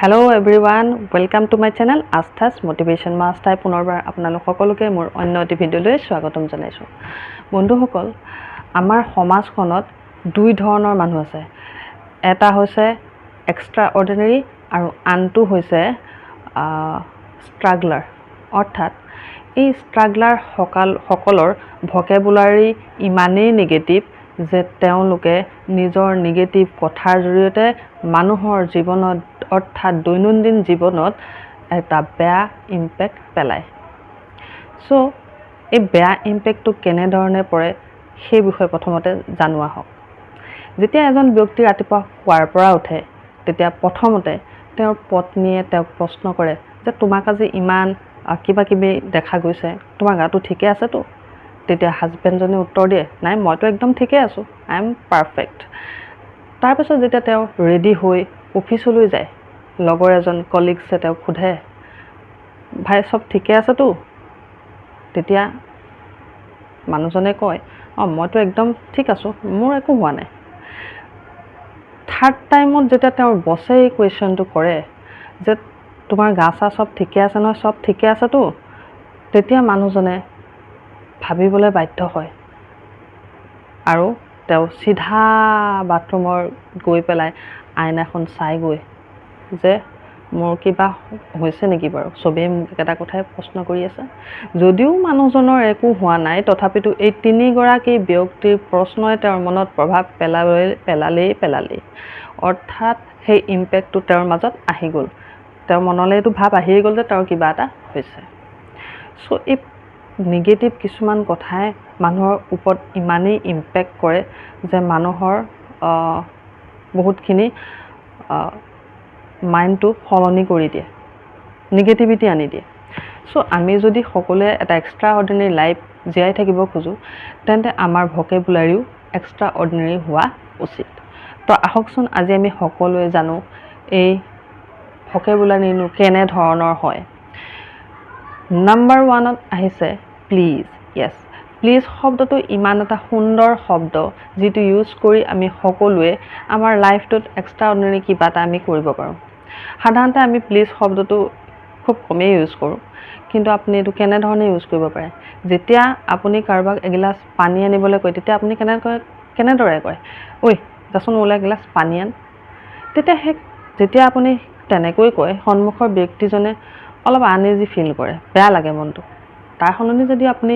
Hello everyone, welcome to my channel Astha's Motivation Master পুনৰবাৰ আপোনালোক সকলোকে মোৰ অন্য এটি ভিডিঅ'লৈ স্বাগতম জনাইছো। বন্ধুসকল, আমাৰ সমাজখনত দুই ধৰণৰ মানুহ আছে। এটা হৈছে এক্সট্ৰা অৰ্ডিনাৰী আৰু আনটো হৈছে ষ্ট্ৰাগলাৰ। অৰ্থাৎ এই ষ্ট্ৰাগলাৰ সকলৰ ভকেবুলাৰী ইমানেই নেগেটিভ যে তেওঁলোকে নিজৰ নেগেটিভ কথাৰ জৰিয়তে মানুহৰ জীৱনত অৰ্থাৎ দৈনন্দিন জীৱনত এটা বেয়া ইম্পেক্ট পেলায়। সো এই বেয়া ইম্পেক্টটো কেনেধৰণে পৰে সেই বিষয়ে প্ৰথমতে জানোৱা হওক। যেতিয়া এজন ব্যক্তি ৰাতিপুৱা শুৱাৰ পৰা উঠে তেতিয়া প্ৰথমতে তেওঁৰ পত্নীয়ে তেওঁক প্ৰশ্ন কৰে যে তোমাক আজি ইমান কিবা কিবি দেখা গৈছে, তোমাৰ গাটো ঠিকে আছেতো? তেতিয়া হাজবেণ্ডজনে উত্তৰ দিয়ে, নাই মইতো একদম ঠিকে আছোঁ, আই এম পাৰফেক্ট। তাৰপিছত যেতিয়া তেওঁ ৰেডি হৈ অফিচলৈ যায়, লগৰ এজন কলিগছে তেওঁক সোধে, ভাই চব ঠিকে আছেতো? তেতিয়া মানুহজনে কয়, মইতো একদম ঠিক আছোঁ, মোৰ একো হোৱা নাই। থাৰ্ড টাইমত যেতিয়া তেওঁৰ বছে এই কুৱেশ্যনটো কৰে যে তোমাৰ গা চা চব ঠিকে আছে নহয়, চব ঠিকে আছেতো? তেতিয়া মানুহজনে ভাবিবলৈ বাধ্য হয় আৰু তেওঁ চিধা বাথৰুমৰ গৈ পেলাই আইনাখন চাই গৈ যে মোৰ কিবা হৈছে নেকি বাৰু? চবেই মোক এটা কথাই প্ৰশ্ন কৰি আছে। যদিও মানুহজনৰ একো হোৱা নাই, তথাপিতো এই তিনিগৰাকী ব্যক্তিৰ প্ৰশ্নই তেওঁৰ মনত প্ৰভাৱ পেলালেই। অৰ্থাৎ সেই ইম্পেক্টটো তেওঁৰ মাজত আহি গ'ল। তেওঁৰ মনলৈ এইটো ভাৱ আহি গ'ল যে তেওঁৰ কিবা এটা হৈছে। চ' এই নিগেটিভ কিছুমান কথাই মানুহৰ ওপৰত ইমানেই ইম্পেক্ট কৰে যে মানুহৰ বহুতখিনি মাইণ্ডটো সলনি কৰি দিয়ে, নিগেটিভিটি আনি দিয়ে। চ' আমি যদি সকলোৱে এটা এক্সট্ৰা অৰ্ডিনেৰী লাইফ জীয়াই থাকিব খোজোঁ তেন্তে আমাৰ ভকেবুলাৰীও এক্সট্ৰা অৰ্ডিনেৰী হোৱা উচিত। তো আহকচোন আজি আমি সকলোৱে জানো এই ভকেবুলাৰীনো কেনেধৰণৰ হয়। নাম্বাৰ 1ত আহিছে প্লিজ। য়েছ, প্লিজ শব্দটো ইমান এটা সুন্দৰ শব্দ যিটো ইউজ কৰি আমি সকলোৱে আমাৰ লাইফটোত এক্সট্ৰা অৰ্ডিনেৰী কিবা এটা আমি কৰিব পাৰোঁ। সাধাৰণতে আমি প্লিজ শব্দটো খুব কমেই ইউজ কৰোঁ, কিন্তু আপুনি এইটো কেনেধৰণে ইউজ কৰিব পাৰে। যেতিয়া আপুনি কাৰোবাক এগিলাচ পানী আনিবলৈ কয় তেতিয়া আপুনি কেনেদৰে কয়, ঐ যাচোন মোলৈ এগিলাচ পানী আন। যেতিয়া আপুনি তেনেকৈ কয় সন্মুখৰ ব্যক্তিজনে অলপ আনইজি ফিল কৰে, বেয়া লাগে মনটো। তাৰ সলনি যদি আপুনি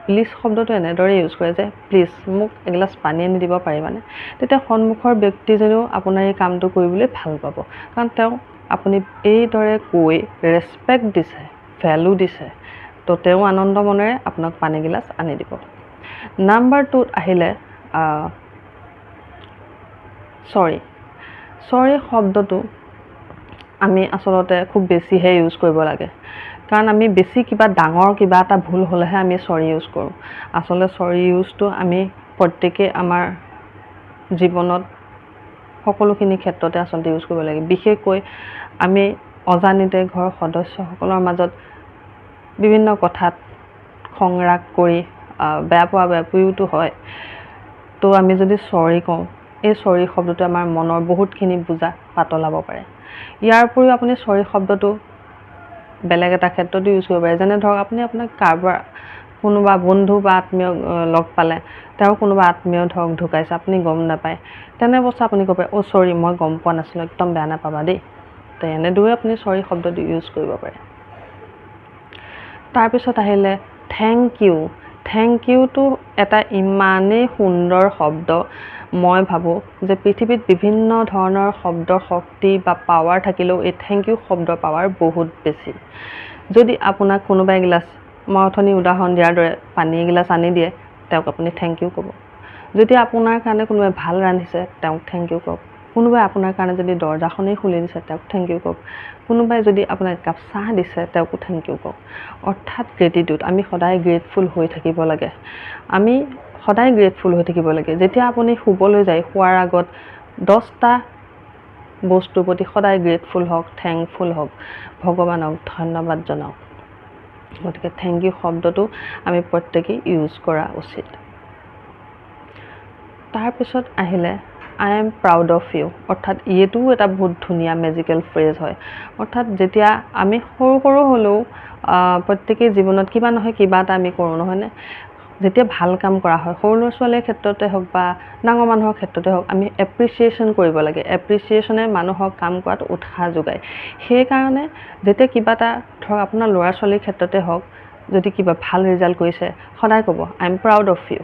প্লিজ শব্দটো এনেদৰে ইউজ কৰে যে প্লিজ মোক এগিলাচ পানী আনি দিব পাৰিবানে, তেতিয়া সন্মুখৰ ব্যক্তিজনেও আপোনাৰ এই কামটো কৰিবলৈ ভাল পাব। কাৰণ তেওঁ আপুনি এইদৰে কৈ ৰেচপেক্ট দিছে, ভেলু দিছে, তো তেওঁ আনন্দ মনেৰে আপোনাক পানীগিলাচ আনি দিব। নাম্বাৰ 2ত আহিলে চৰি শব্দটো আমি আচলতে খুব বেছিহে ইউজ কৰিব লাগে। কাৰণ আমি বেছি ডাঙৰ কিবা এটা ভুল হ'লেহে আমি চৰি ইউজ কৰোঁ। আচলতে চৰি ইউজটো আমি প্ৰত্যেকেই আমাৰ জীৱনত সকলোখিনি ক্ষেত্ৰতে আচলতে ইউজ কৰিব লাগে। বিশেষকৈ আমি অজানিতে ঘৰৰ সদস্যসকলৰ মাজত বিভিন্ন কথাত খং ৰাগ কৰি বেয়া পুইওতো হয়। তো আমি যদি চৰি কওঁ, এই চৰি শব্দটো আমাৰ মনৰ বহুতখিনি বুজা পাতলাব পাৰে। ইয়াৰ উপৰিও আপুনি চৰি শব্দটো বেলেগ এটা ক্ষেত্ৰতো ইউজ কৰিব পাৰে। যেনে ধৰক আপুনি আপোনাক কাৰোবাৰ কোনোবা বন্ধু বা আত্মীয় লগ পালে, তেওঁৰ কোনোবা আত্মীয় ধৰক ঢুকাইছে, আপুনি গম নাপায়, তেনে অৱস্থা আপুনি ক'ব পাৰে, চৰি মই গম পোৱা নাছিলোঁ, একদম বেয়া নাপাবা দেই। তো এনেদৰে আপুনি চৰি শব্দটো ইউজ কৰিব পাৰে। তাৰপিছত আহিলে থেংক ইউ। থেংক ইউটো এটা ইমানেই সুন্দৰ শব্দ। মই ভাবোঁ যে পৃথিৱীত বিভিন্ন ধৰণৰ শব্দৰ শক্তি বা পাৱাৰ থাকিলেও এই থেংক ইউ শব্দৰ পাৱাৰ বহুত বেছি। যদি আপোনাক কোনোবা এগিলাচ, মই অথনি উদাহৰণ দিয়াৰ দৰে পানী এগিলাচ আনি দিয়ে, তেওঁক আপুনি থেংক ইউ ক'ব। যদি আপোনাৰ কাৰণে কোনোবাই ভাল ৰান্ধিছে তেওঁক থেংক ইউ কওক। কোনোবাই আপোনাৰ কাৰণে যদি দৰ্জাখনেই খুলি দিছে তেওঁক থেংক ইউ কওক। কোনোবাই যদি আপোনাক একাপ চাহ দিছে তেওঁকো থেংক ইউ কওক। অৰ্থাৎ গ্ৰেটিটিউড, আমি সদায় গ্ৰেটফুল হৈ থাকিব লাগে। যেতিয়া আপুনি শুবলৈ যায়, শোৱাৰ আগত 10টা বস্তুৰ প্ৰতি সদায় গ্ৰেটফুল হওক, থেংকফুল হওক, ভগৱানক ধন্যবাদ জনাওক। গতিকে থেংক ইউ শব্দটো আমি প্ৰত্যেকেই ইউজ কৰা উচিত। তাৰপিছত আহিলে I am proud of you, অৰ্থাৎ এইটোও এটা বহুত ধুনীয়া মেজিকেল ফ্ৰেজ হয়। অৰ্থাৎ যেতিয়া আমি সৰু সৰু হ'লেও প্ৰত্যেকেই জীৱনত কিবা নহয় কিবা এটা আমি কৰোঁ নহয়নে? যেতিয়া ভাল কাম কৰা হয়, সৰু ল'ৰা ছোৱালীৰ ক্ষেত্ৰতে হওক বা ডাঙৰ মানুহৰ ক্ষেত্ৰতে হওক, আমি এপ্ৰিচিয়েশ্যন কৰিব লাগে। এপ্ৰিচিয়েশ্যনে মানুহক কাম কৰাত উৎসাহ যোগায়। সেইকাৰণে যেতিয়া কিবা এটা ধৰক আপোনাৰ ল'ৰা ছোৱালীৰ ক্ষেত্ৰতে হওক, যদি কিবা ভাল ৰিজাল্ট কৰিছে, সদায় ক'ব I am proud of you.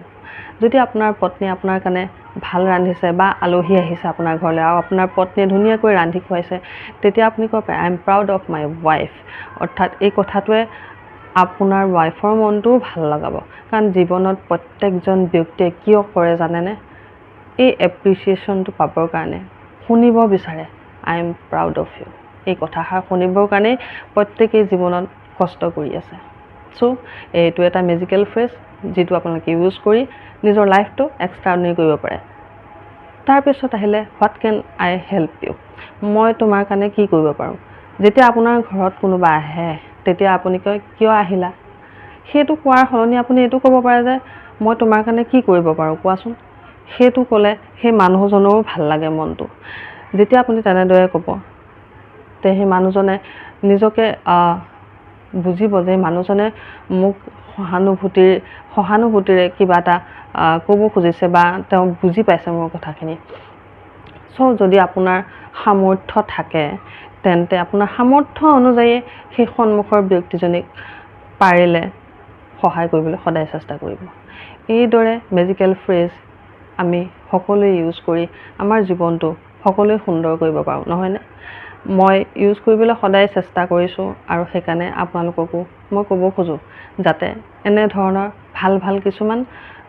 যদি আপোনাৰ পত্নীয়ে আপোনাৰ কাৰণে ভাল ৰান্ধিছে বা আলহী আহিছে আপোনাৰ ঘৰলৈ আৰু আপোনাৰ পত্নীয়ে ধুনীয়াকৈ ৰান্ধি খুৱাইছে, তেতিয়া আপুনি ক'ব পাৰে আই am proud of my wife. অৰ্থাৎ এই কথাটোৱে আপোনাৰ ৱাইফৰ মনটোও ভাল লগাব। কাৰণ জীৱনত প্ৰত্যেকজন ব্যক্তিয়ে কিয় কৰে জানেনে? এই এপ্ৰিচিয়েশ্যনটো পাবৰ কাৰণে, শুনিব বিচাৰে I am proud of you. এই কথাষাৰ শুনিবৰ কাৰণেই প্ৰত্যেকেই জীৱনত কষ্ট কৰি আছে। চ' এইটো এটা মেজিকেল ফ্ৰেজ যিটো আপোনালোকে ইউজ কৰি নিজৰ লাইফটো এক্সট্ৰাঅৰ্ডিনেৰী কৰিব পাৰে। তাৰপিছত আহিলে what can I help you, মই তোমাৰ কাৰণে কি কৰিব পাৰোঁ। যেতিয়া আপোনাৰ ঘৰত কোনোবা আহে তেতিয়া আপুনি কয় কিয় আহিলা, সেইটো কোৱাৰ সলনি আপুনি এইটো ক'ব পাৰে যে মই তোমাৰ কাৰণে কি কৰিব পাৰোঁ কোৱাচোন। সেইটো ক'লে সেই মানুহজনৰো ভাল লাগে মনটো। যেতিয়া আপুনি তেনেদৰে ক'ব, তে সেই মানুহজনে নিজকে বুজিব যে মানুহজনে মোক সহানুভূতিৰে কিবা এটা ক'ব খুজিছে বা তেওঁ বুজি পাইছে মোৰ কথাখিনি। চ' যদি আপোনাৰ সামৰ্থ্য থাকে তেন্তে আপোনাৰ সামৰ্থ্য অনুযায়ী সেই সন্মুখৰ ব্যক্তিজনীক পাৰিলে সহায় কৰিবলৈ সদায় চেষ্টা কৰিব। এইদৰে মেজিকেল ফ্ৰেজ আমি সকলোৱে ইউজ কৰি আমাৰ জীৱনটো সকলোৱে সুন্দৰ কৰিব পাৰোঁ নহয়নে? মই ইউজ কৰিবলৈ সদায় চেষ্টা কৰিছোঁ আৰু সেইকাৰণে আপোনালোককো মই ক'ব খোজোঁ যাতে এনেধৰণৰ ভাল ভাল কিছুমান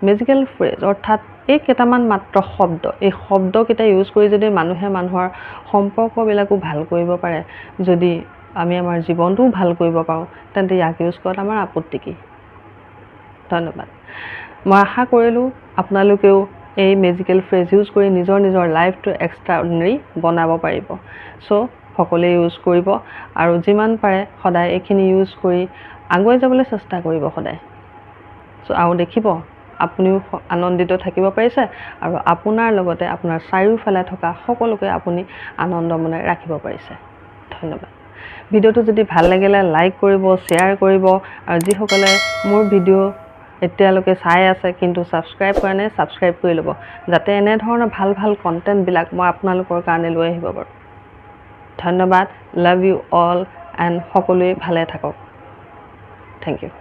মেজিকেল ফ্ৰেজ, অৰ্থাৎ এই কেইটামান মাত্ৰ শব্দ, এই শব্দকেইটা ইউজ কৰি যদি মানুহে মানুহৰ সম্পৰ্কবিলাকো ভাল কৰিব পাৰে, যদি আমি আমাৰ জীৱনটোও ভাল কৰিব পাৰোঁ, তেন্তে ইয়াক ইউজ কৰাত আমাৰ আপত্তি কি? ধন্যবাদ। মই আশা কৰিলোঁ আপোনালোকেও এই মেজিকেল ফ্ৰেজ ইউজ কৰি নিজৰ নিজৰ লাইফটো এক্সট্ৰাঅৰ্ডিনেৰী বনাব পাৰিব। চ' সকলোৱে ইউজ কৰিব আৰু যিমান পাৰে সদায় এইখিনি ইউজ কৰি আগুৱাই যাবলৈ চেষ্টা কৰিব সদায়। চ' আৰু দেখিব আপুনিও আনন্দিত থাকিব পাৰিছে আৰু আপোনাৰ লগতে আপোনাৰ চাৰিওফালে থকা সকলোকে আপুনি আনন্দ মনেৰে ৰাখিব পাৰিছে। ধন্যবাদ। ভিডিঅ'টো যদি ভাল লাগিলে লাইক কৰিব, শ্বেয়াৰ কৰিব আৰু যিসকলে মোৰ ভিডিঅ' এতিয়ালৈকে চাই আছে কিন্তু ছাবস্ক্ৰাইব কৰা নাই, ছাবস্ক্ৰাইব কৰি ল'ব যাতে এনেধৰণৰ ভাল ভাল কণ্টেণ্টবিলাক মই আপোনালোকৰ কাৰণে লৈ আহিব পাৰোঁ। ধন্যবাদ। লাভ ইউ অল এণ্ড সকলোৱে ভালে থাকক। Thank U.